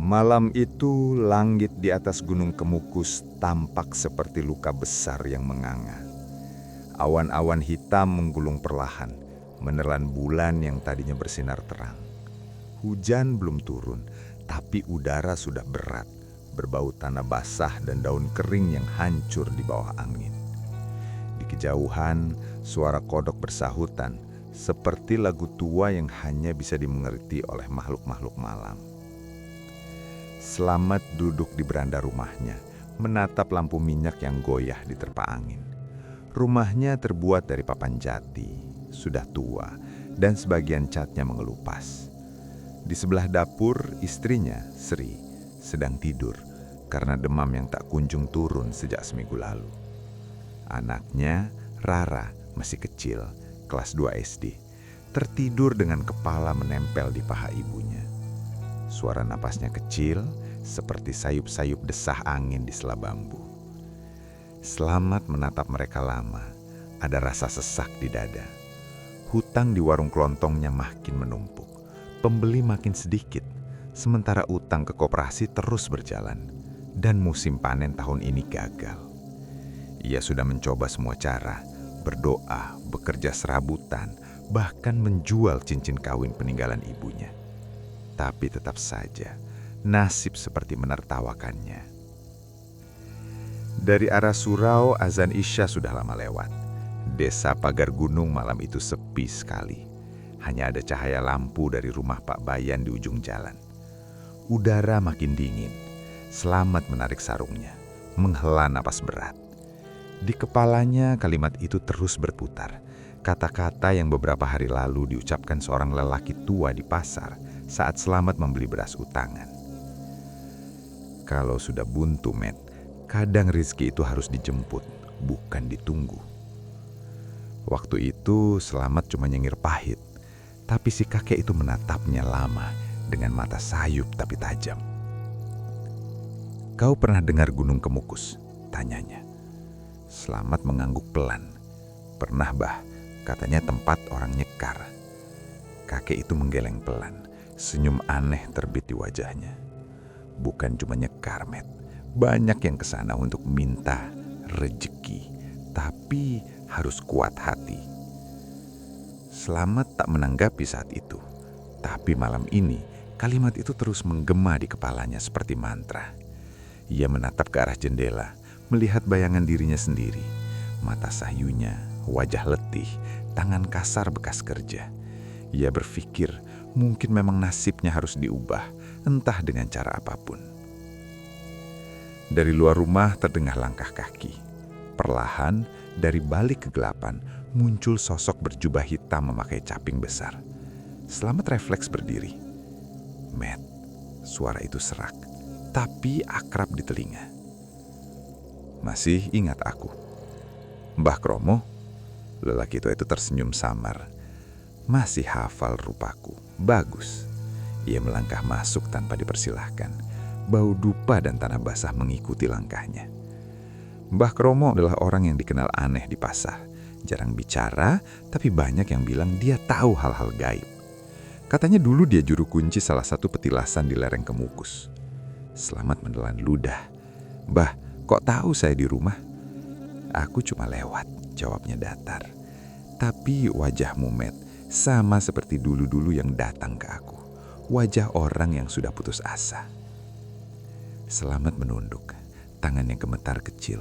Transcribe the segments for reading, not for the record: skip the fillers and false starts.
Malam itu, langit di atas Gunung Kemukus tampak seperti luka besar yang menganga. Awan-awan hitam menggulung perlahan, menelan bulan yang tadinya bersinar terang. Hujan belum turun, tapi udara sudah berat, berbau tanah basah dan daun kering yang hancur di bawah angin. Di kejauhan, suara kodok bersahutan, seperti lagu tua yang hanya bisa dimengerti oleh makhluk-makhluk malam. Slamet duduk di beranda rumahnya, menatap lampu minyak yang goyah di terpa angin. Rumahnya terbuat dari papan jati, sudah tua, dan sebagian catnya mengelupas. Di sebelah dapur, istrinya, Sri, sedang tidur karena demam yang tak kunjung turun sejak seminggu lalu. Anaknya, Rara, masih kecil, kelas 2 SD, tertidur dengan kepala menempel di paha ibunya. Suara napasnya kecil, seperti sayup-sayup desah angin di sela bambu. Slamet menatap mereka lama, ada rasa sesak di dada. Hutang di warung kelontongnya makin menumpuk, pembeli makin sedikit, sementara utang ke koperasi terus berjalan, dan musim panen tahun ini gagal. Ia sudah mencoba semua cara, berdoa, bekerja serabutan, bahkan menjual cincin kawin peninggalan ibunya. Tapi tetap saja, nasib seperti menertawakannya. Dari arah surau, azan Isya sudah lama lewat. Desa Pagar Gunung malam itu sepi sekali. Hanya ada cahaya lampu dari rumah Pak Bayan di ujung jalan. Udara makin dingin. Slamet menarik sarungnya, menghela napas berat. Di kepalanya kalimat itu terus berputar. Kata-kata yang beberapa hari lalu diucapkan seorang lelaki tua di pasar saat Slamet membeli beras utangan. Kalau sudah buntu, Met, kadang rezeki itu harus dijemput, bukan ditunggu. Waktu itu Slamet cuma nyengir pahit, tapi si kakek itu menatapnya lama dengan mata sayup tapi tajam. "Kau pernah dengar Gunung Kemukus?" tanyanya. Slamet mengangguk pelan. "Pernah, Bah, katanya tempat orang nyekar." Kakek itu menggeleng pelan. Senyum aneh terbit di wajahnya. "Bukan cuma nyekar, Met. Banyak yang kesana untuk minta rejeki, tapi harus kuat hati." Slamet tak menanggapi saat itu. Tapi malam ini, kalimat itu terus menggema di kepalanya seperti mantra. Ia menatap ke arah jendela, melihat bayangan dirinya sendiri. Mata sahyunya, wajah letih, tangan kasar bekas kerja. Ia berpikir mungkin memang nasibnya harus diubah, entah dengan cara apapun. Dari luar rumah terdengar langkah kaki. Perlahan, dari balik kegelapan, muncul sosok berjubah hitam memakai caping besar. Slamet refleks berdiri. "Met," suara itu serak, tapi akrab di telinga. "Masih ingat aku?" "Mbah Kromo?" Lelaki tua itu tersenyum samar. "Masih hafal rupaku. Bagus." Ia melangkah masuk tanpa dipersilahkan. Bau dupa dan tanah basah mengikuti langkahnya. Mbah Kromo adalah orang yang dikenal aneh di pasar. Jarang bicara, tapi banyak yang bilang dia tahu hal-hal gaib. Katanya dulu dia juru kunci salah satu petilasan di lereng Kemukus. Slamet menelan ludah. "Bah, kok tahu saya di rumah?" "Aku cuma lewat," jawabnya datar. "Tapi wajahmu, Met, sama seperti dulu-dulu yang datang ke aku. Wajah orang yang sudah putus asa." Slamet menunduk, tangannya gemetar kecil.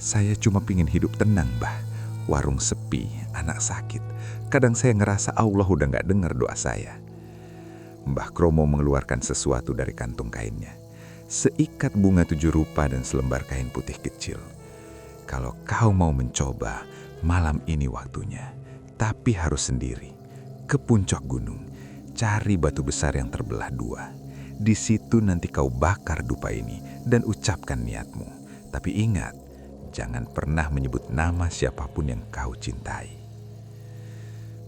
"Saya cuma pingin hidup tenang, Bah. Warung sepi, anak sakit. Kadang saya ngerasa Allah udah gak dengar doa saya." Mbah Kromo mengeluarkan sesuatu dari kantung kainnya. Seikat bunga 7 rupa dan selembar kain putih kecil. "Kalau kau mau mencoba, malam ini waktunya. Tapi harus sendiri. Ke puncak gunung, cari batu besar yang terbelah 2. Di situ nanti kau bakar dupa ini dan ucapkan niatmu. Tapi ingat, jangan pernah menyebut nama siapapun yang kau cintai."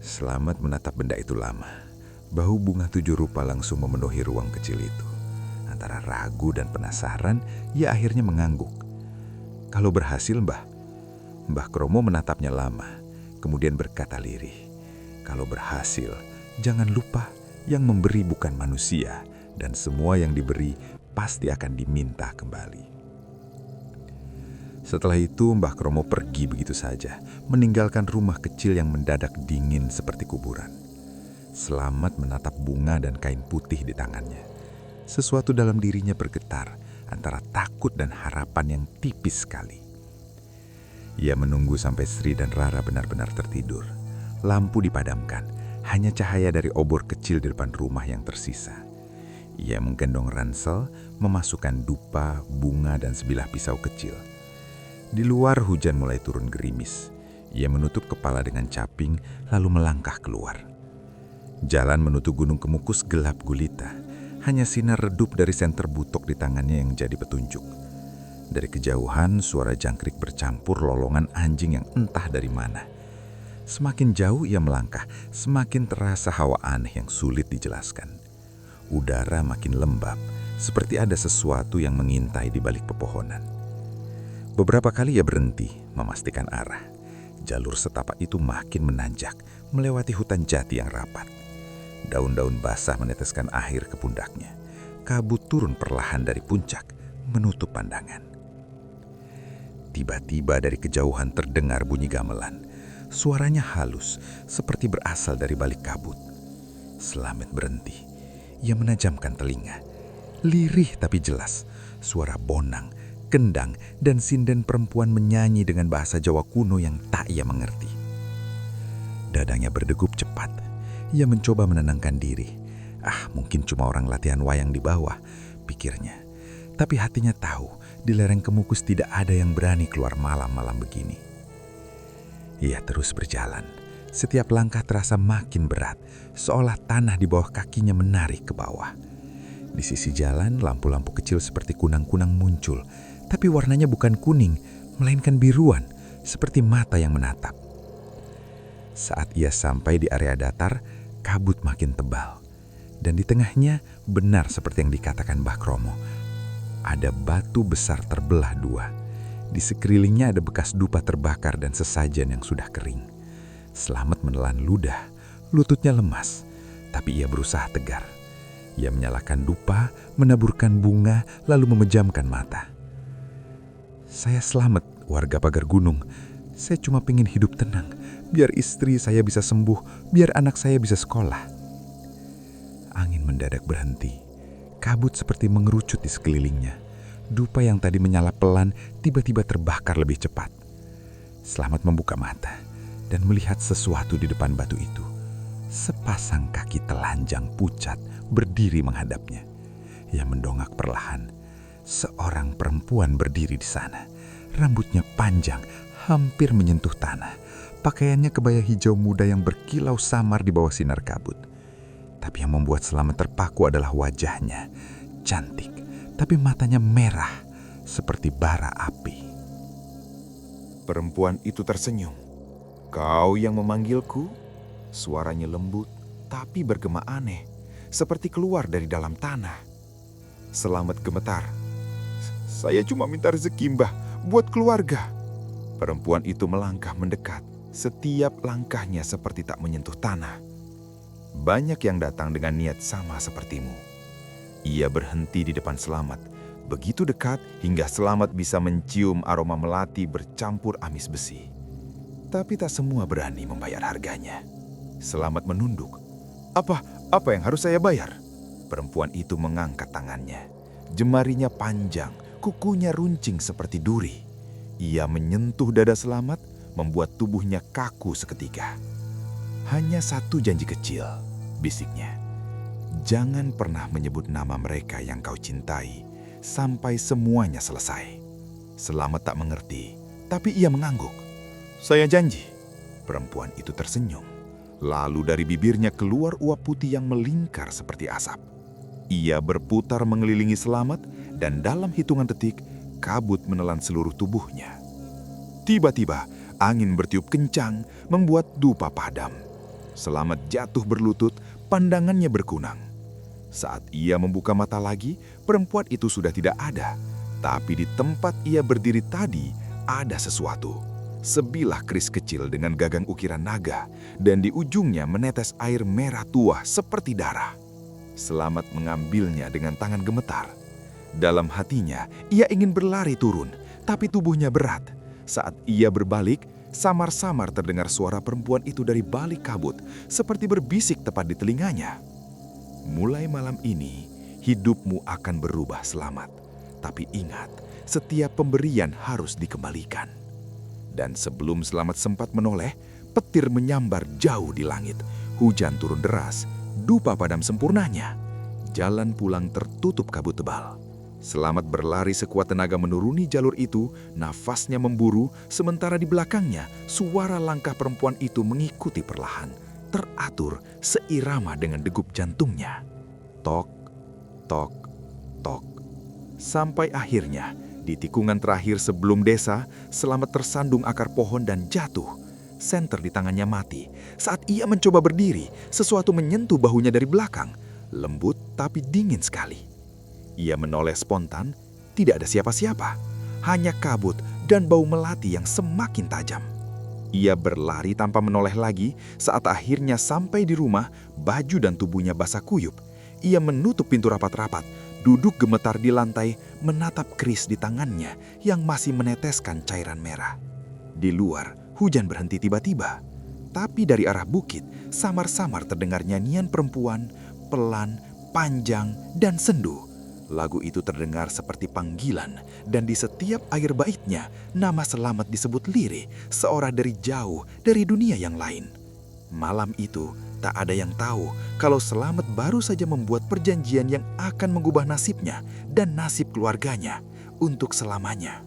Slamet menatap benda itu lama. Bau bunga 7 rupa langsung memenuhi ruang kecil itu. Antara ragu dan penasaran, ia akhirnya mengangguk. "Kalau berhasil, Mbah?" Mbah Kromo menatapnya lama, kemudian berkata lirih, "Kalau berhasil, jangan lupa yang memberi bukan manusia, dan semua yang diberi pasti akan diminta kembali. Setelah itu Mbah Kromo pergi begitu saja, meninggalkan rumah kecil yang mendadak dingin seperti kuburan. Selamat menatap bunga dan kain putih di tangannya. Sesuatu dalam dirinya bergetar antara takut dan harapan yang tipis sekali. Ia menunggu sampai Sri dan Rara benar-benar tertidur. Lampu dipadamkan, hanya cahaya dari obor kecil di depan rumah yang tersisa. Ia menggendong ransel, memasukkan dupa, bunga, dan sebilah pisau kecil. Di luar hujan mulai turun gerimis. Ia menutup kepala dengan caping, lalu melangkah keluar. Jalan menuju Gunung Kemukus gelap gulita. Hanya sinar redup dari senter butok di tangannya yang jadi petunjuk. Dari kejauhan, suara jangkrik bercampur lolongan anjing yang entah dari mana. Semakin jauh ia melangkah, semakin terasa hawa aneh yang sulit dijelaskan. Udara makin lembab, seperti ada sesuatu yang mengintai di balik pepohonan. Beberapa kali ia berhenti, memastikan arah. Jalur setapak itu makin menanjak, melewati hutan jati yang rapat. Daun-daun basah meneteskan air ke pundaknya. Kabut turun perlahan dari puncak, menutup pandangan. Tiba-tiba dari kejauhan terdengar bunyi gamelan. Suaranya halus, seperti berasal dari balik kabut. Slamet berhenti. Ia menajamkan telinga. Lirih tapi jelas, suara bonang, kendang, dan sinden perempuan menyanyi dengan bahasa Jawa kuno yang tak ia mengerti. Dadanya berdegup cepat. Ia mencoba menenangkan diri. Mungkin cuma orang latihan wayang di bawah, pikirnya. Tapi hatinya tahu, di lereng Kemukus tidak ada yang berani keluar malam-malam begini. Ia terus berjalan. Setiap langkah terasa makin berat, seolah tanah di bawah kakinya menarik ke bawah. Di sisi jalan, lampu-lampu kecil seperti kunang-kunang muncul, tapi warnanya bukan kuning, melainkan biruan, seperti mata yang menatap. Saat ia sampai di area datar, kabut makin tebal. Dan di tengahnya, benar seperti yang dikatakan Mbah Kromo, ada batu besar terbelah dua. Di sekelilingnya ada bekas dupa terbakar dan sesajen yang sudah kering. Slamet menelan ludah, lututnya lemas, tapi ia berusaha tegar. Ia menyalakan dupa, menaburkan bunga, lalu memejamkan mata. Saya Slamet, warga pagar gunung. Saya cuma pengen hidup tenang, biar istri saya bisa sembuh, biar anak saya bisa sekolah. Angin mendadak berhenti. Kabut seperti mengerucut di sekelilingnya. Dupa yang tadi menyala pelan tiba-tiba terbakar lebih cepat. Slamet membuka mata dan melihat sesuatu di depan batu itu. Sepasang kaki telanjang pucat berdiri menghadapnya. Ia mendongak perlahan. Seorang perempuan berdiri di sana. Rambutnya panjang, hampir menyentuh tanah. Pakaiannya kebaya hijau muda yang berkilau samar di bawah sinar kabut. Tapi yang membuat Slamet terpaku adalah wajahnya. Cantik, tapi matanya merah seperti bara api. Perempuan itu tersenyum. "Kau yang memanggilku?" Suaranya lembut, tapi bergema aneh, seperti keluar dari dalam tanah. Slamet gemetar. "Saya cuma minta rezeki, Mbah, buat keluarga." Perempuan itu melangkah mendekat, setiap langkahnya seperti tak menyentuh tanah. Banyak yang datang dengan niat sama sepertimu. Ia berhenti di depan Slamet, begitu dekat hingga Slamet bisa mencium aroma melati bercampur amis besi. Tapi tak semua berani membayar harganya. Slamet menunduk. Apa yang harus saya bayar?" Perempuan itu mengangkat tangannya. Jemarinya panjang, kukunya runcing seperti duri. Ia menyentuh dada Slamet, membuat tubuhnya kaku seketika. "Hanya satu janji kecil," bisiknya. "Jangan pernah menyebut nama mereka yang kau cintai sampai semuanya selesai." Slamet tak mengerti, tapi ia mengangguk. "Saya janji." Perempuan itu tersenyum. Lalu dari bibirnya keluar uap putih yang melingkar seperti asap. Ia berputar mengelilingi Slamet dan dalam hitungan detik, kabut menelan seluruh tubuhnya. Tiba-tiba, angin bertiup kencang membuat dupa padam. Slamet jatuh berlutut, pandangannya berkunang. Saat ia membuka mata lagi, perempuan itu sudah tidak ada. Tapi di tempat ia berdiri tadi, ada sesuatu. Sebilah keris kecil dengan gagang ukiran naga, dan di ujungnya menetes air merah tua seperti darah. Selamat mengambilnya dengan tangan gemetar. Dalam hatinya, ia ingin berlari turun, tapi tubuhnya berat. Saat ia berbalik, samar-samar terdengar suara perempuan itu dari balik kabut, seperti berbisik tepat di telinganya. Mulai malam ini, hidupmu akan berubah, Selamat. Tapi ingat, setiap pemberian harus dikembalikan. Dan sebelum Selamat sempat menoleh, petir menyambar jauh di langit. Hujan turun deras, dupa padam sempurnanya. Jalan pulang tertutup kabut tebal. Selamat berlari sekuat tenaga menuruni jalur itu, nafasnya memburu, sementara di belakangnya suara langkah perempuan itu mengikuti perlahan, teratur seirama dengan degup jantungnya. Tok, tok, tok. Sampai akhirnya, di tikungan terakhir sebelum desa, Selamat tersandung akar pohon dan jatuh. Senter di tangannya mati. Saat ia mencoba berdiri, sesuatu menyentuh bahunya dari belakang. Lembut tapi dingin sekali. Ia menoleh spontan, tidak ada siapa-siapa. Hanya kabut dan bau melati yang semakin tajam. Ia berlari tanpa menoleh lagi. Saat akhirnya sampai di rumah, baju dan tubuhnya basah kuyup. Ia menutup pintu rapat-rapat, duduk gemetar di lantai, menatap keris di tangannya yang masih meneteskan cairan merah. Di luar, hujan berhenti tiba-tiba. Tapi dari arah bukit, samar-samar terdengar nyanyian perempuan, pelan, panjang, dan sendu. Lagu itu terdengar seperti panggilan, dan di setiap air baitnya, nama Selamat disebut lirih, seorang dari jauh, dari dunia yang lain. Malam itu, tak ada yang tahu kalau Selamat baru saja membuat perjanjian yang akan mengubah nasibnya dan nasib keluarganya untuk selamanya.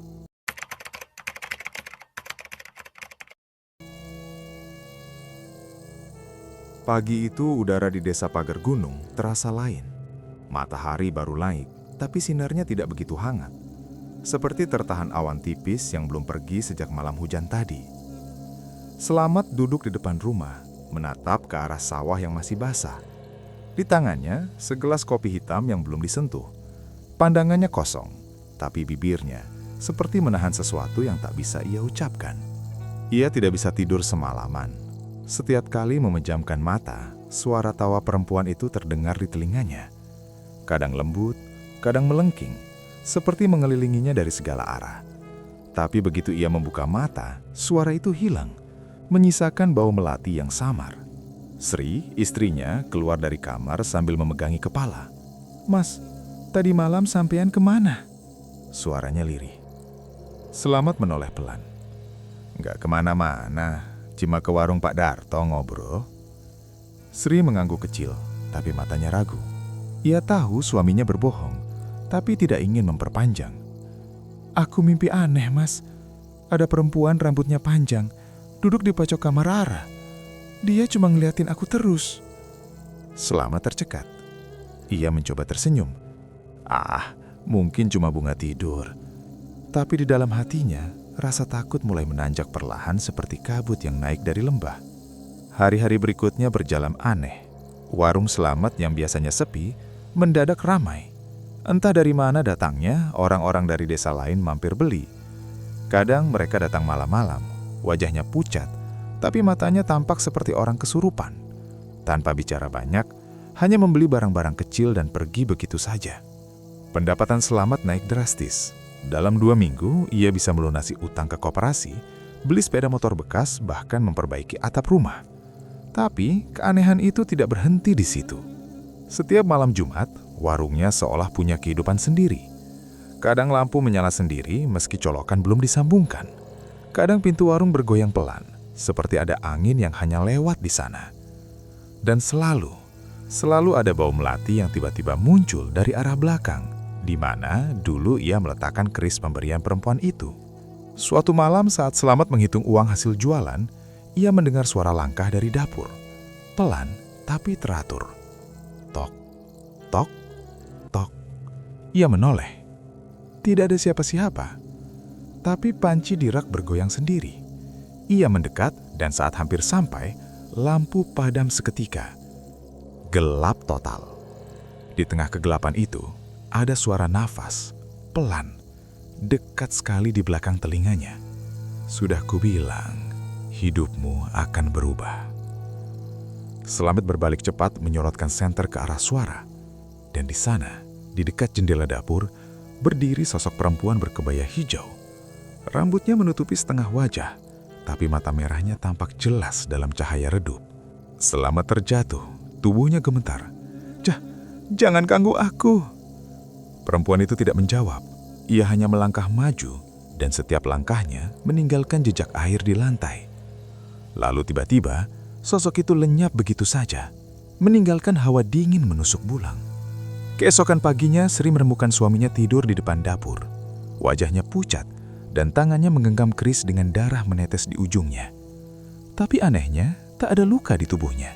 Pagi itu udara di desa Pagar Gunung terasa lain. Matahari baru naik, tapi sinarnya tidak begitu hangat. Seperti tertahan awan tipis yang belum pergi sejak malam hujan tadi. Selamat duduk di depan rumah, menatap ke arah sawah yang masih basah. Di tangannya, segelas kopi hitam yang belum disentuh. Pandangannya kosong, tapi bibirnya seperti menahan sesuatu yang tak bisa ia ucapkan. Ia tidak bisa tidur semalaman. Setiap kali memejamkan mata, suara tawa perempuan itu terdengar di telinganya. Kadang lembut, kadang melengking, seperti mengelilinginya dari segala arah. Tapi begitu ia membuka mata, suara itu hilang, menyisakan bau melati yang samar. Sri, istrinya, keluar dari kamar sambil memegangi kepala. "Mas, tadi malam sampean kemana?" Suaranya lirih. Selamat menoleh pelan. "Nggak kemana-mana. Cuma ke warung Pak Darto ngobrol." Sri mengangguk kecil, tapi matanya ragu. Ia tahu suaminya berbohong, tapi tidak ingin memperpanjang. "Aku mimpi aneh, Mas. Ada perempuan rambutnya panjang, duduk di pojok kamar Rara. Dia cuma ngeliatin aku terus." Selamat tercekat. Ia mencoba tersenyum. Mungkin cuma bunga tidur. Tapi di dalam hatinya, rasa takut mulai menanjak perlahan seperti kabut yang naik dari lembah. Hari-hari berikutnya berjalan aneh. Warung Selamat yang biasanya sepi, mendadak ramai. Entah dari mana datangnya, orang-orang dari desa lain mampir beli. Kadang mereka datang malam-malam, wajahnya pucat, tapi matanya tampak seperti orang kesurupan. Tanpa bicara banyak, hanya membeli barang-barang kecil dan pergi begitu saja. Pendapatan Selamat naik drastis. Dalam 2 minggu, ia bisa melunasi utang ke koperasi, beli sepeda motor bekas, bahkan memperbaiki atap rumah. Tapi, keanehan itu tidak berhenti di situ. Setiap malam Jumat, warungnya seolah punya kehidupan sendiri. Kadang lampu menyala sendiri meski colokan belum disambungkan. Kadang pintu warung bergoyang pelan, seperti ada angin yang hanya lewat di sana. Dan selalu ada bau melati yang tiba-tiba muncul dari arah belakang, di mana dulu ia meletakkan keris pemberian perempuan itu. Suatu malam saat Selamat menghitung uang hasil jualan, ia mendengar suara langkah dari dapur. Pelan tapi teratur. Tok, tok, tok. Ia menoleh. Tidak ada siapa-siapa. Tapi panci di rak bergoyang sendiri. Ia mendekat dan saat hampir sampai, lampu padam seketika. Gelap total. Di tengah kegelapan itu, ada suara nafas, pelan, dekat sekali di belakang telinganya. "Sudah kubilang, hidupmu akan berubah." Selamat berbalik cepat menyorotkan senter ke arah suara. Dan di sana, di dekat jendela dapur, berdiri sosok perempuan berkebaya hijau. Rambutnya menutupi setengah wajah, tapi mata merahnya tampak jelas dalam cahaya redup. Selamat terjatuh, tubuhnya gemetar. Jangan ganggu aku." Perempuan itu tidak menjawab. Ia hanya melangkah maju, dan setiap langkahnya meninggalkan jejak air di lantai. Lalu tiba-tiba, sosok itu lenyap begitu saja, meninggalkan hawa dingin menusuk bulang. Keesokan paginya, Sri menemukan suaminya tidur di depan dapur. Wajahnya pucat, dan tangannya menggenggam keris dengan darah menetes di ujungnya. Tapi anehnya, tak ada luka di tubuhnya.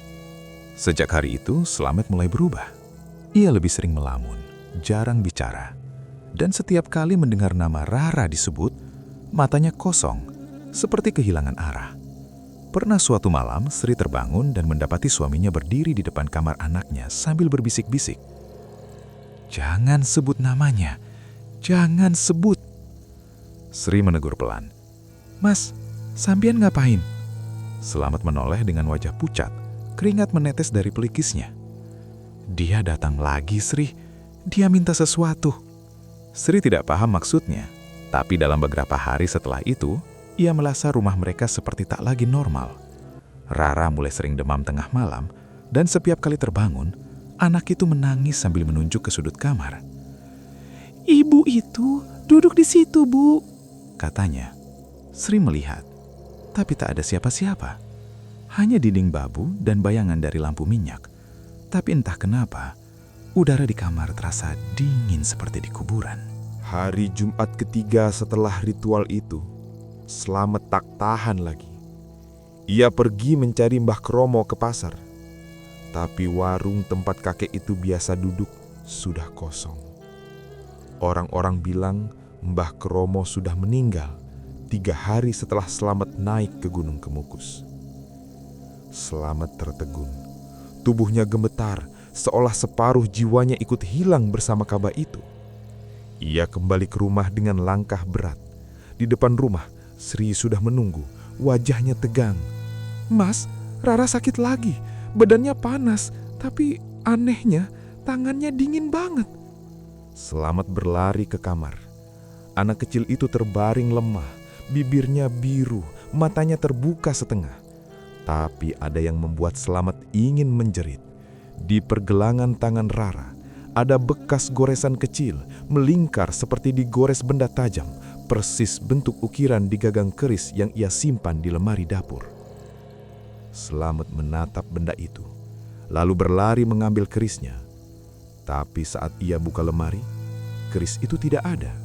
Sejak hari itu, Slamet mulai berubah. Ia lebih sering melamun, jarang bicara. Dan setiap kali mendengar nama Rara disebut, matanya kosong, seperti kehilangan arah. Pernah suatu malam, Sri terbangun dan mendapati suaminya berdiri di depan kamar anaknya sambil berbisik-bisik. "Jangan sebut namanya, jangan sebut." Sri menegur pelan. "Mas, sampean ngapain?" Slamet menoleh dengan wajah pucat, keringat menetes dari pelikisnya. "Dia datang lagi, Sri. Dia minta sesuatu." Sri tidak paham maksudnya, tapi dalam beberapa hari setelah itu, ia merasa rumah mereka seperti tak lagi normal. Rara mulai sering demam tengah malam, dan setiap kali terbangun, anak itu menangis sambil menunjuk ke sudut kamar. "Ibu itu duduk di situ, Bu," katanya. Sri melihat, tapi tak ada siapa-siapa. Hanya dinding babu dan bayangan dari lampu minyak. Tapi entah kenapa, udara di kamar terasa dingin seperti di kuburan. Hari Jumat ketiga setelah ritual itu, Slamet tak tahan lagi. Ia pergi mencari Mbah Kromo ke pasar. Tapi warung tempat kakek itu biasa duduk sudah kosong. Orang-orang bilang Mbah Kromo sudah meninggal 3 hari setelah Slamet naik ke Gunung Kemukus. Slamet tertegun. Tubuhnya gemetar, seolah separuh jiwanya ikut hilang bersama Ka'bah itu. Ia kembali ke rumah dengan langkah berat. Di depan rumah, Sri sudah menunggu, wajahnya tegang. "Mas, Rara sakit lagi, badannya panas, tapi anehnya tangannya dingin banget." Slamet berlari ke kamar. Anak kecil itu terbaring lemah, bibirnya biru, matanya terbuka setengah. Tapi ada yang membuat Slamet ingin menjerit. Di pergelangan tangan Rara, ada bekas goresan kecil, melingkar seperti digores benda tajam, persis bentuk ukiran di gagang keris yang ia simpan di lemari dapur. Slamet menatap benda itu, lalu berlari mengambil kerisnya. Tapi saat ia buka lemari, keris itu tidak ada.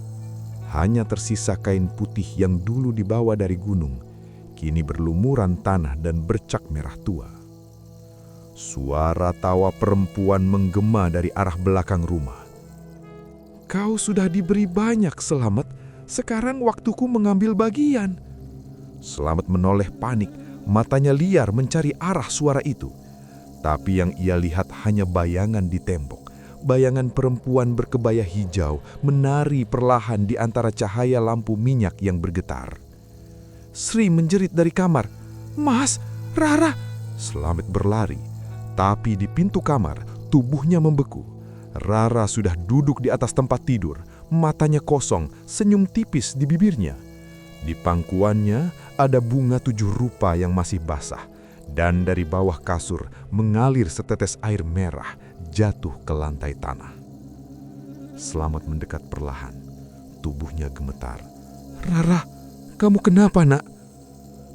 Hanya tersisa kain putih yang dulu dibawa dari gunung, kini berlumuran tanah dan bercak merah tua. Suara tawa perempuan menggema dari arah belakang rumah. "Kau sudah diberi banyak, Slamet. Sekarang waktuku mengambil bagian." Slamet menoleh panik, matanya liar mencari arah suara itu. Tapi yang ia lihat hanya bayangan di tembok. Bayangan perempuan berkebaya hijau menari perlahan di antara cahaya lampu minyak yang bergetar. Sri menjerit dari kamar, "Mas, Rara!" Slamet berlari, tapi di pintu kamar tubuhnya membeku. Rara sudah duduk di atas tempat tidur, matanya kosong, senyum tipis di bibirnya. Di pangkuannya ada bunga 7 rupa yang masih basah, dan dari bawah kasur mengalir setetes air merah jatuh ke lantai tanah. Slamet mendekat perlahan, tubuhnya gemetar. "Rara, kamu kenapa, Nak?"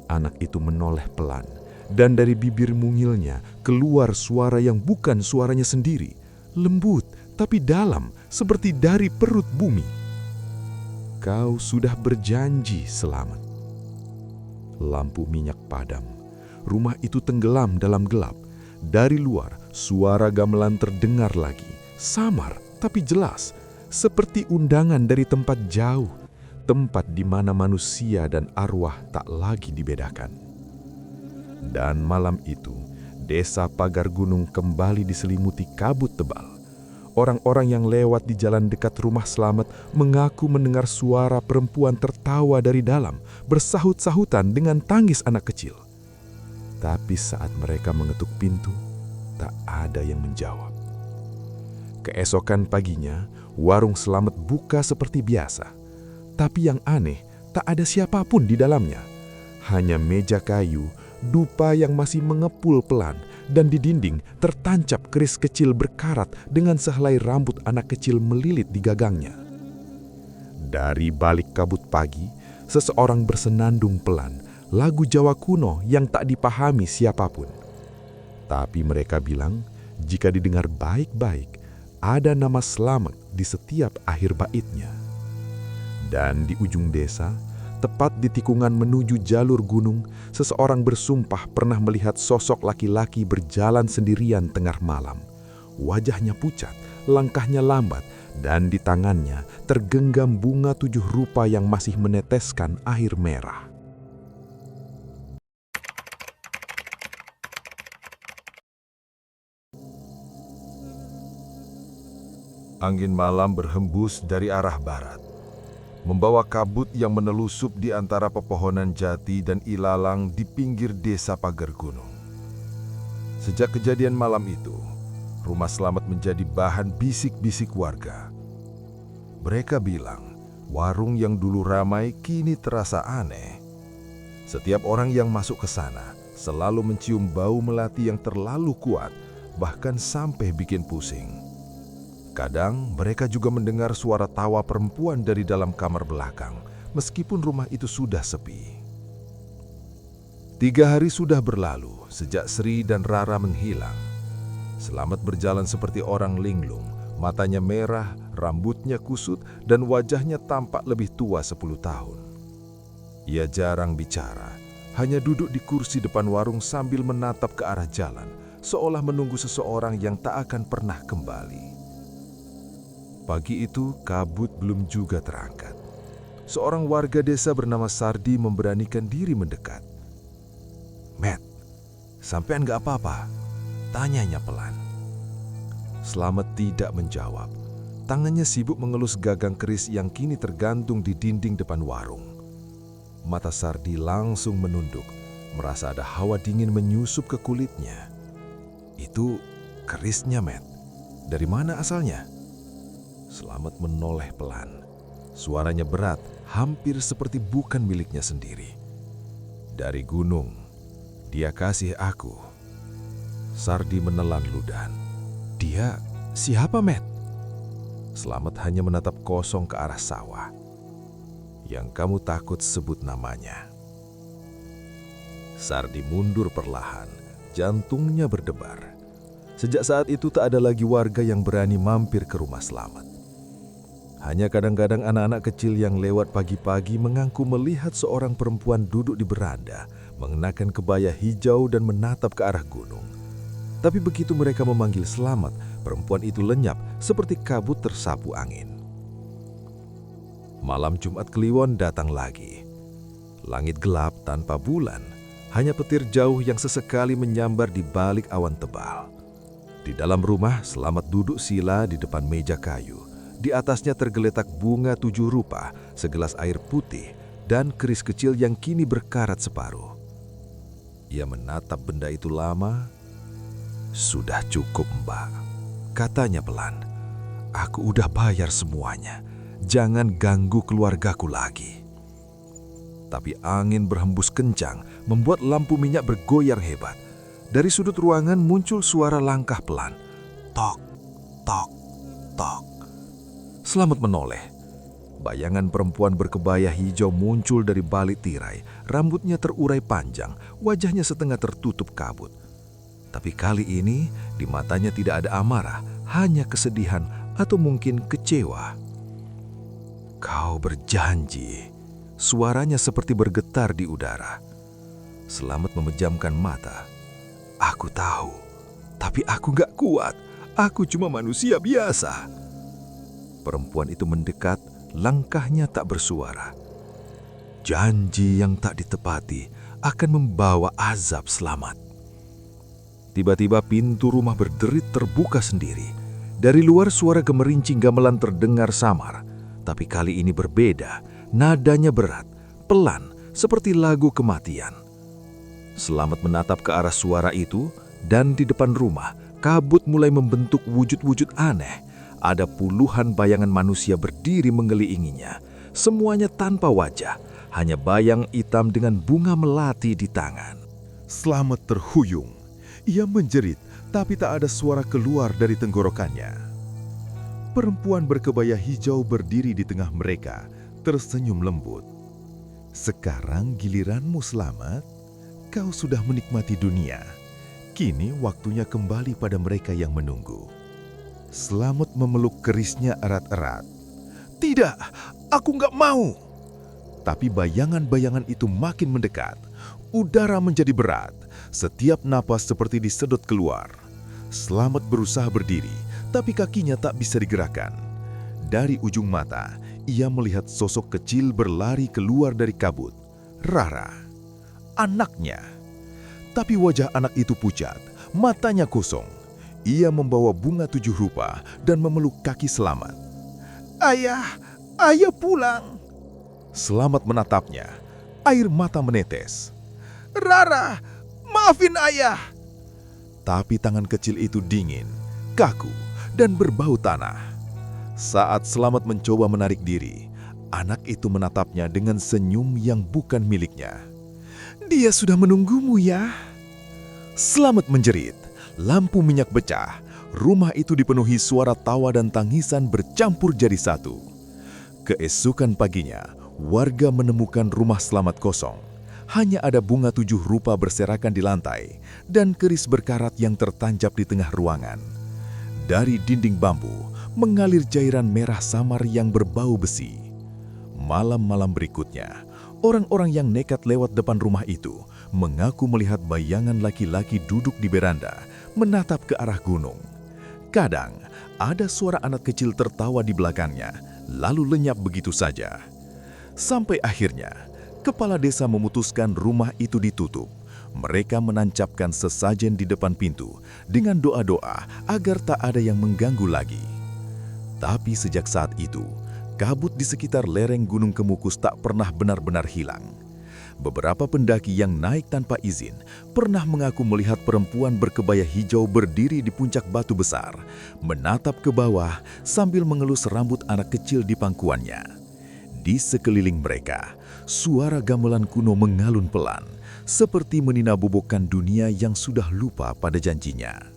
Anak itu menoleh pelan, dan dari bibir mungilnya keluar suara yang bukan suaranya sendiri, lembut tapi dalam seperti dari perut bumi. "Kau sudah berjanji, Slamet." Lampu minyak padam. Rumah itu tenggelam dalam gelap. Dari luar, suara gamelan terdengar lagi, samar tapi jelas, seperti undangan dari tempat jauh. Tempat di mana manusia dan arwah tak lagi dibedakan. Dan malam itu, desa Pagar Gunung kembali diselimuti kabut tebal. Orang-orang yang lewat di jalan dekat rumah Slamet mengaku mendengar suara perempuan tertawa dari dalam, bersahut-sahutan dengan tangis anak kecil. Tapi saat mereka mengetuk pintu, tak ada yang menjawab. Keesokan paginya, warung Slamet buka seperti biasa. Tapi yang aneh, tak ada siapapun di dalamnya. Hanya meja kayu, dupa yang masih mengepul pelan, dan di dinding tertancap keris kecil berkarat dengan sehelai rambut anak kecil melilit di gagangnya. Dari balik kabut pagi, seseorang bersenandung pelan, lagu Jawa kuno yang tak dipahami siapapun. Tapi mereka bilang, jika didengar baik-baik, ada nama Slamet di setiap akhir baitnya. Dan di ujung desa, tepat di tikungan menuju jalur gunung, seseorang bersumpah pernah melihat sosok laki-laki berjalan sendirian tengah malam. Wajahnya pucat, langkahnya lambat, dan di tangannya tergenggam bunga 7 rupa yang masih meneteskan air merah. Angin malam berhembus dari arah barat, membawa kabut yang menelusup di antara pepohonan jati dan ilalang di pinggir desa Pagar Gunung. Sejak kejadian malam itu, rumah Slamet menjadi bahan bisik-bisik warga. Mereka bilang, warung yang dulu ramai kini terasa aneh. Setiap orang yang masuk ke sana selalu mencium bau melati yang terlalu kuat, bahkan sampai bikin pusing. Kadang mereka juga mendengar suara tawa perempuan dari dalam kamar belakang, meskipun rumah itu sudah sepi. 3 hari sudah berlalu sejak Sri dan Rara menghilang. Slamet berjalan seperti orang linglung, matanya merah, rambutnya kusut, dan wajahnya tampak lebih tua 10 tahun. Ia jarang bicara, hanya duduk di kursi depan warung sambil menatap ke arah jalan, seolah menunggu seseorang yang tak akan pernah kembali. Pagi itu, kabut belum juga terangkat. Seorang warga desa bernama Sardi memberanikan diri mendekat. "Matt, sampean gak apa-apa?" tanyanya pelan. Slamet tidak menjawab. Tangannya sibuk mengelus gagang keris yang kini tergantung di dinding depan warung. Mata Sardi langsung menunduk, merasa ada hawa dingin menyusup ke kulitnya. "Itu kerisnya, Matt. Dari mana asalnya?" Slamet menoleh pelan. Suaranya berat, hampir seperti bukan miliknya sendiri. "Dari gunung. Dia kasih aku." Sardi menelan ludah. "Dia siapa, Matt?" Slamet hanya menatap kosong ke arah sawah. "Yang kamu takut sebut namanya." Sardi mundur perlahan, jantungnya berdebar. Sejak saat itu tak ada lagi warga yang berani mampir ke rumah Slamet. Hanya kadang-kadang anak-anak kecil yang lewat pagi-pagi mengaku melihat seorang perempuan duduk di beranda, mengenakan kebaya hijau dan menatap ke arah gunung. Tapi begitu mereka memanggil Slamet, perempuan itu lenyap seperti kabut tersapu angin. Malam Jumat Kliwon datang lagi. Langit gelap tanpa bulan, hanya petir jauh yang sesekali menyambar di balik awan tebal. Di dalam rumah, Slamet duduk sila di depan meja kayu. Di atasnya tergeletak bunga 7 rupa, segelas air putih, dan keris kecil yang kini berkarat separuh. Ia menatap benda itu lama. "Sudah cukup, Mbak," katanya pelan. "Aku udah bayar semuanya. Jangan ganggu keluargaku lagi." Tapi angin berhembus kencang, membuat lampu minyak bergoyang hebat. Dari sudut ruangan muncul suara langkah pelan. Tok, tok, tok. Slamet menoleh. Bayangan perempuan berkebaya hijau muncul dari balik tirai. Rambutnya terurai panjang, wajahnya setengah tertutup kabut. Tapi kali ini di matanya tidak ada amarah, hanya kesedihan atau mungkin kecewa. "Kau berjanji." Suaranya seperti bergetar di udara. Slamet memejamkan mata. "Aku tahu, tapi aku gak kuat. Aku cuma manusia biasa." Perempuan itu mendekat, langkahnya tak bersuara. Janji yang tak ditepati akan membawa azab Slamet. Tiba-tiba pintu rumah berderit terbuka sendiri. Dari luar suara gemerincing gamelan terdengar samar. Tapi kali ini berbeda, nadanya berat, pelan, seperti lagu kematian. Slamet menatap ke arah suara itu, dan di depan rumah, kabut mulai membentuk wujud-wujud aneh. Ada puluhan bayangan manusia berdiri mengelilinginya, semuanya tanpa wajah, hanya bayang hitam dengan bunga melati di tangan. Slamet terhuyung. Ia menjerit, tapi tak ada suara keluar dari tenggorokannya. Perempuan berkebaya hijau berdiri di tengah mereka, tersenyum lembut. Sekarang giliranmu, Slamet. Kau sudah menikmati dunia. Kini waktunya kembali pada mereka yang menunggu. Slamet memeluk kerisnya erat-erat. Tidak, aku nggak mau. Tapi bayangan-bayangan itu makin mendekat. Udara menjadi berat. Setiap napas seperti disedot keluar. Slamet berusaha berdiri, tapi kakinya tak bisa digerakkan. Dari ujung mata, ia melihat sosok kecil berlari keluar dari kabut. Rara, anaknya. Tapi wajah anak itu pucat, matanya kosong. Ia membawa bunga 7 rupa dan memeluk kaki Slamet. Ayah, ayah pulang. Slamet menatapnya, air mata menetes. Rara, maafin ayah. Tapi tangan kecil itu dingin, kaku, dan berbau tanah. Saat Slamet mencoba menarik diri, anak itu menatapnya dengan senyum yang bukan miliknya. Dia sudah menunggumu ya. Slamet menjerit, lampu minyak pecah, rumah itu dipenuhi suara tawa dan tangisan bercampur jadi satu. Keesokan paginya, warga menemukan rumah Slamet kosong. Hanya ada bunga 7 rupa berserakan di lantai dan keris berkarat yang tertancap di tengah ruangan. Dari dinding bambu mengalir cairan merah samar yang berbau besi. Malam-malam berikutnya, orang-orang yang nekat lewat depan rumah itu mengaku melihat bayangan laki-laki duduk di beranda menatap ke arah gunung. Kadang ada suara anak kecil tertawa di belakangnya, lalu lenyap begitu saja. Sampai akhirnya, kepala desa memutuskan rumah itu ditutup. Mereka menancapkan sesajen di depan pintu dengan doa-doa agar tak ada yang mengganggu lagi. Tapi sejak saat itu, kabut di sekitar lereng Gunung Kemukus tak pernah benar-benar hilang. Beberapa pendaki yang naik tanpa izin pernah mengaku melihat perempuan berkebaya hijau berdiri di puncak batu besar, menatap ke bawah sambil mengelus rambut anak kecil di pangkuannya. Di sekeliling mereka, suara gamelan kuno mengalun pelan, seperti meninabobokan dunia yang sudah lupa pada janjinya.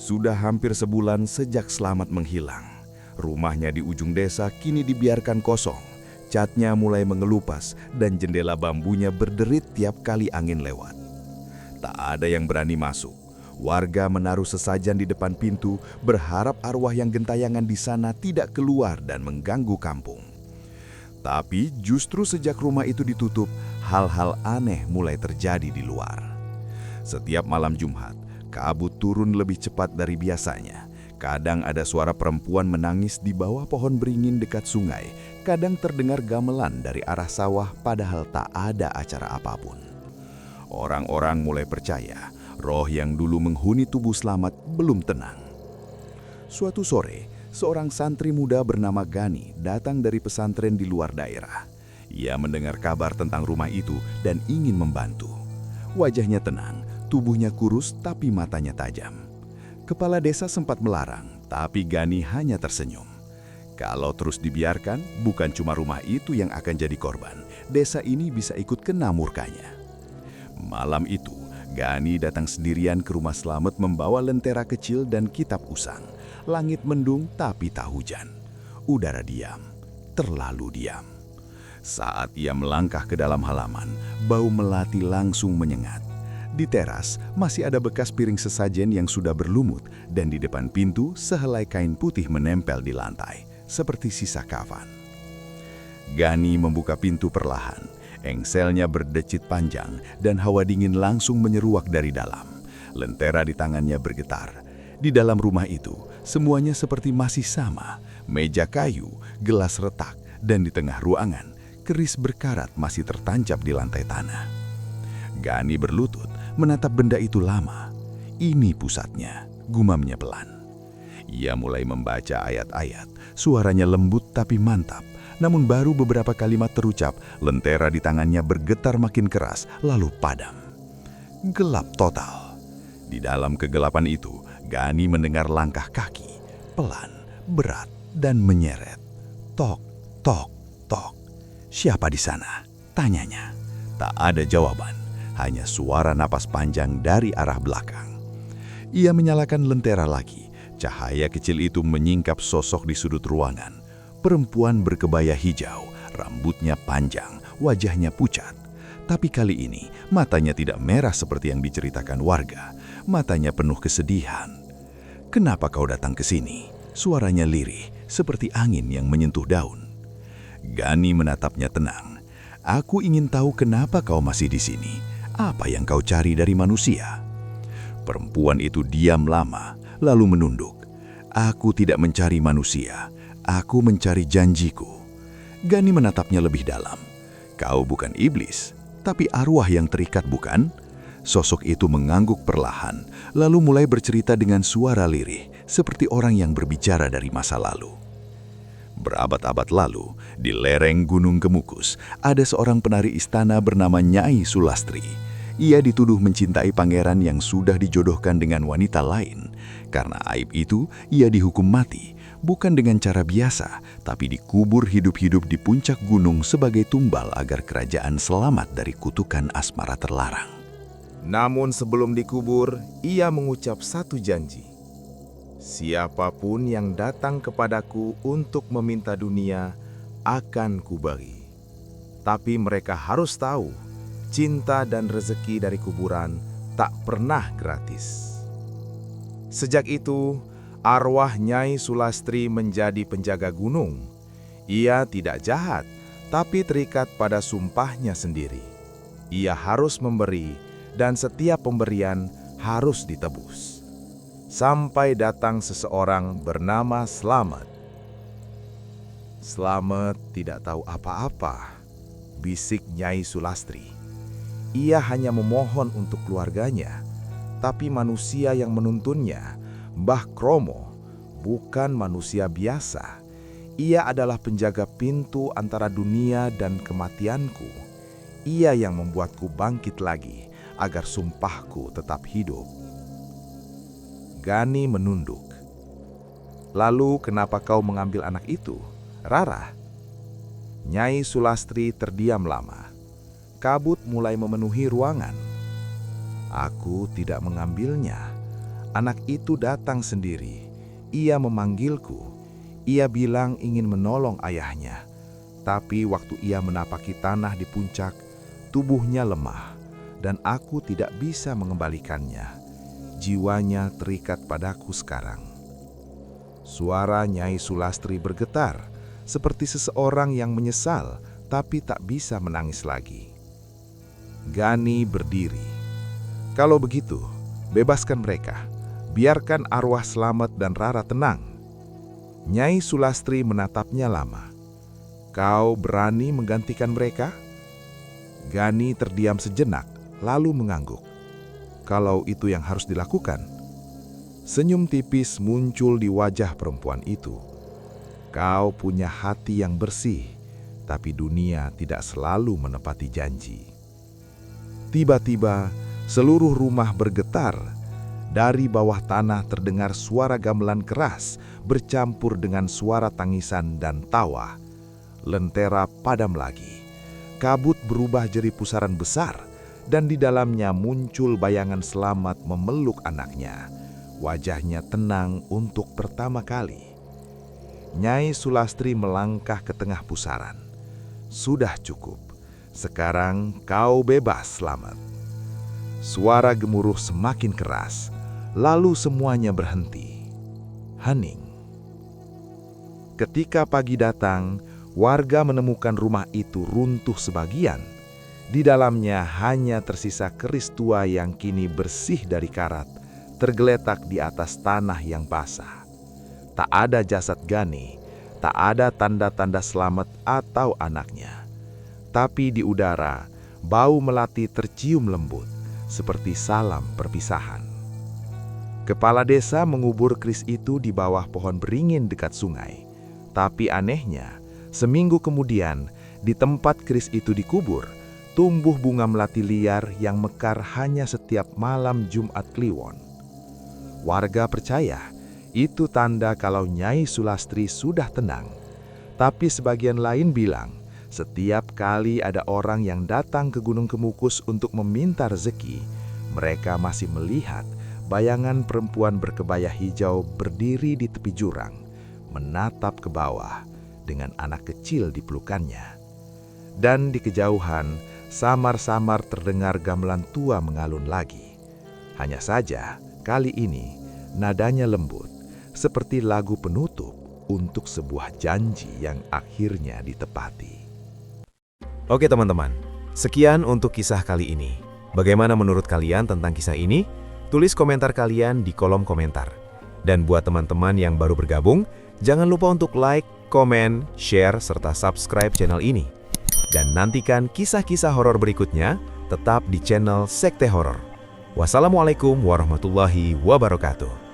Sudah hampir sebulan sejak Slamet menghilang. Rumahnya di ujung desa kini dibiarkan kosong. Catnya mulai mengelupas dan jendela bambunya berderit tiap kali angin lewat. Tak ada yang berani masuk. Warga menaruh sesajen di depan pintu, berharap arwah yang gentayangan di sana tidak keluar dan mengganggu kampung. Tapi justru sejak rumah itu ditutup, hal-hal aneh mulai terjadi di luar. Setiap malam Jumat, kabut turun lebih cepat dari biasanya. Kadang ada suara perempuan menangis di bawah pohon beringin dekat sungai. Kadang terdengar gamelan dari arah sawah padahal tak ada acara apapun. Orang-orang mulai percaya roh yang dulu menghuni tubuh Slamet belum tenang. Suatu sore, seorang santri muda bernama Gani datang dari pesantren di luar daerah. Ia mendengar kabar tentang rumah itu dan ingin membantu. Wajahnya tenang, tubuhnya kurus tapi matanya tajam. Kepala desa sempat melarang, tapi Gani hanya tersenyum. Kalau terus dibiarkan, bukan cuma rumah itu yang akan jadi korban. Desa ini bisa ikut kena murkanya. Malam itu, Gani datang sendirian ke rumah Slamet membawa lentera kecil dan kitab usang. Langit mendung tapi tak hujan. Udara diam, terlalu diam. Saat ia melangkah ke dalam halaman, bau melati langsung menyengat. Di teras masih ada bekas piring sesajen yang sudah berlumut dan di depan pintu sehelai kain putih menempel di lantai, seperti sisa kafan. Gani membuka pintu perlahan. Engselnya berdecit panjang dan hawa dingin langsung menyeruak dari dalam. Lentera di tangannya bergetar. Di dalam rumah itu, semuanya seperti masih sama. Meja kayu, gelas retak, dan di tengah ruangan, keris berkarat masih tertancap di lantai tanah. Gani berlutut, menatap benda itu lama. Ini pusatnya, gumamnya pelan. Ia mulai membaca ayat-ayat, suaranya lembut tapi mantap. Namun baru beberapa kalimat terucap, lentera di tangannya bergetar makin keras, lalu padam. Gelap total. Di dalam kegelapan itu, Gani mendengar langkah kaki, pelan, berat, dan menyeret. Tok, tok, tok. Siapa di sana? Tanyanya. Tak ada jawaban, hanya suara napas panjang dari arah belakang. Ia menyalakan lentera lagi. Cahaya kecil itu menyingkap sosok di sudut ruangan. Perempuan berkebaya hijau, rambutnya panjang, wajahnya pucat. Tapi kali ini, matanya tidak merah seperti yang diceritakan warga. Matanya penuh kesedihan. "Kenapa kau datang ke sini?" Suaranya lirih, seperti angin yang menyentuh daun. Gani menatapnya tenang. "Aku ingin tahu kenapa kau masih di sini. Apa yang kau cari dari manusia?" Perempuan itu diam lama, lalu menunduk. "Aku tidak mencari manusia. Aku mencari janjiku." Gani menatapnya lebih dalam. "Kau bukan iblis, tapi arwah yang terikat, bukan?" Sosok itu mengangguk perlahan, lalu mulai bercerita dengan suara lirih, seperti orang yang berbicara dari masa lalu. Berabad-abad lalu, di lereng Gunung Kemukus, ada seorang penari istana bernama Nyai Sulastri. Ia dituduh mencintai pangeran yang sudah dijodohkan dengan wanita lain. Karena aib itu, ia dihukum mati, bukan dengan cara biasa, tapi dikubur hidup-hidup di puncak gunung sebagai tumbal agar kerajaan selamat dari kutukan asmara terlarang. Namun sebelum dikubur, ia mengucap satu janji. "Siapapun yang datang kepadaku untuk meminta dunia, akan kuberi. Tapi mereka harus tahu, cinta dan rezeki dari kuburan tak pernah gratis." Sejak itu, arwah Nyai Sulastri menjadi penjaga gunung. Ia tidak jahat, tapi terikat pada sumpahnya sendiri. Ia harus memberi, dan setiap pemberian harus ditebus. Sampai datang seseorang bernama Slamet. "Slamet tidak tahu apa-apa," bisik Nyai Sulastri. "Ia hanya memohon untuk keluarganya, tapi manusia yang menuntunnya, Mbah Kromo, bukan manusia biasa. Ia adalah penjaga pintu antara dunia dan kematianku. Ia yang membuatku bangkit lagi, agar sumpahku tetap hidup." Gani menunduk. "Lalu kenapa kau mengambil anak itu, Rara?" Nyai Sulastri terdiam lama. Kabut mulai memenuhi ruangan. "Aku tidak mengambilnya. Anak itu datang sendiri. Ia memanggilku. Ia bilang ingin menolong ayahnya. Tapi waktu ia menapaki tanah di puncak, tubuhnya lemah, dan aku tidak bisa mengembalikannya. Jiwanya terikat padaku sekarang." Suara Nyai Sulastri bergetar, seperti seseorang yang menyesal tapi tak bisa menangis lagi. Gani berdiri. "Kalau begitu, bebaskan mereka. Biarkan arwah Slamet dan Rara tenang." Nyai Sulastri menatapnya lama. "Kau berani menggantikan mereka?" Gani terdiam sejenak, lalu mengangguk. "Kalau itu yang harus dilakukan." Senyum tipis muncul di wajah perempuan itu. "Kau punya hati yang bersih, tapi dunia tidak selalu menepati janji." Tiba-tiba, seluruh rumah bergetar. Dari bawah tanah terdengar suara gamelan keras bercampur dengan suara tangisan dan tawa. Lentera padam lagi. Kabut berubah jadi pusaran besar, dan di dalamnya muncul bayangan Slamet memeluk anaknya. Wajahnya tenang untuk pertama kali. Nyai Sulastri melangkah ke tengah pusaran. "Sudah cukup. Sekarang kau bebas, Slamet." Suara gemuruh semakin keras, lalu semuanya berhenti. Hening. Ketika pagi datang, warga menemukan rumah itu runtuh sebagian. Di dalamnya hanya tersisa keris tua yang kini bersih dari karat, tergeletak di atas tanah yang basah. Tak ada jasad Gani, tak ada tanda-tanda Slamet atau anaknya. Tapi di udara, bau melati tercium lembut, seperti salam perpisahan. Kepala desa mengubur keris itu di bawah pohon beringin dekat sungai. Tapi anehnya, Seminggu kemudian, di tempat keris itu dikubur, tumbuh bunga melati liar yang mekar hanya setiap malam Jumat Kliwon. Warga percaya itu tanda kalau Nyai Sulastri sudah tenang. Tapi sebagian lain bilang, setiap kali ada orang yang datang ke Gunung Kemukus untuk meminta rezeki, mereka masih melihat bayangan perempuan berkebaya hijau berdiri di tepi jurang, menatap ke bawah dengan anak kecil di pelukannya. Dan di kejauhan, samar-samar terdengar gamelan tua mengalun lagi. Hanya saja, kali ini nadanya lembut, seperti lagu penutup untuk sebuah janji yang akhirnya ditepati. Oke teman-teman, sekian untuk kisah kali ini. Bagaimana menurut kalian tentang kisah ini? Tulis komentar kalian di kolom komentar. Dan buat teman-teman yang baru bergabung, jangan lupa untuk like, komen, share, serta subscribe channel ini. Dan nantikan kisah-kisah horor berikutnya tetap di channel Sekte Horor. Wassalamualaikum warahmatullahi wabarakatuh.